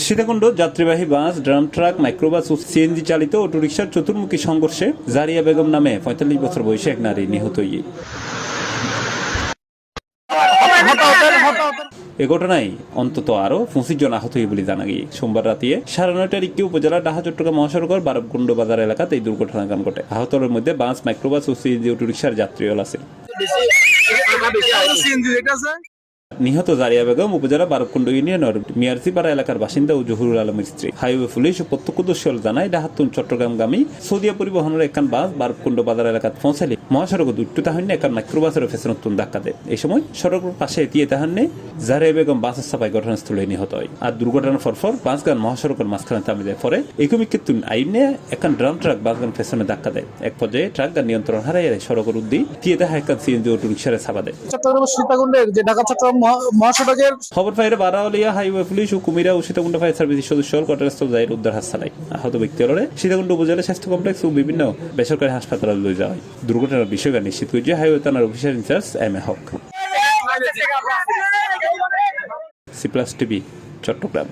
সীতাকুণ্ড যাত্রীবাহী বাস, drum truck, microbus ও CNG চালিত অটোরিকশার চতুর্মুখী সংঘর্ষে জারিয়া বেগম নামে ৪৫ বছর বয়সী এক নারী নিহত। এ ঘটনায় অন্তত আরো ২৫ জন আহত হয়ে বলে জানা গিয়ে সোমবার রাতে ৯:৩০টার ইক্কি উপজেলার ডাহা চট্টগ্রাম মহাসড়কের বারবকুণ্ড বাজার এলাকাতে এই দুর্ঘটনা ঘটে। আহতদের মধ্যে বাস, মাইক্রোবাস ও সিএনজি অটোরিকশার যাত্রীও আছে। নিহত জারিয়া বেগম উপজেলা বারবকুণ্ড ইউনিয়নের মিয়ারসিপাড়া এলাকার বাসিন্দা ও জহুরুল আলমের স্ত্রী। হাইওয়ে পুলিশ ও প্রত্যক্ষদর্শী জানায় ডাহাতুন চট্টগ্রামগামী সৌদিয়া পরিবহনের একখান বাস বারবকুণ্ড বাজার এলাকাত পৌঁছালে মহাসড়ক দুট্টু তাহান্নে একখান মাইক্রোবাসের পেছনতুন ধাক্কা দেয়। এই সময় সড়কের পাশে এটিয়ে তাহান্নে জারিয়া বেগম বাসের চাপায় ঘটনাস্থলে নিহত হয়। আর দুর্ঘটনার পরপর বাসগান মহাসড়কের মাঝখানে থামে যায়। পরে একমিক্ষেতুন আইনে একখান ড্রাম ট্রাক বাসগান পেছনে ধাক্কা দেয়। এক পর্যায়ে ট্রাক গান নিয়ন্ত্রণ হারাইয়া সড়কের উদ্দি দিয়ে তাহা একখান সিএনজি অটোরিকশারে চাপা দেয়। চট্টগ্রাম সীতাকুণ্ডের যে ঢাকা চট্টগ্রাম মহাসড়কের খবর পাইলে বারাউলিয়া হাইওয়ে পুলিশ ও কুমিরা ও সীতাকুণ্ড ফায়ার সার্ভিসের সদস্য ঘটনাস্থল যাই উদ্ধার হাত চালায়। আহত ব্যক্তি হলে সীতাকুণ্ড উপজেলা স্বাস্থ্য কমপ্লেক্স ও বিভিন্ন বেসরকারি হাসপাতালে লয়ে যাওয়া হয়। দুর্ঘটনার বিষয়টা নিশ্চিত করেছে হাইওয়ে থানার officer in charge M A Haque. C plus TV, Chittagong.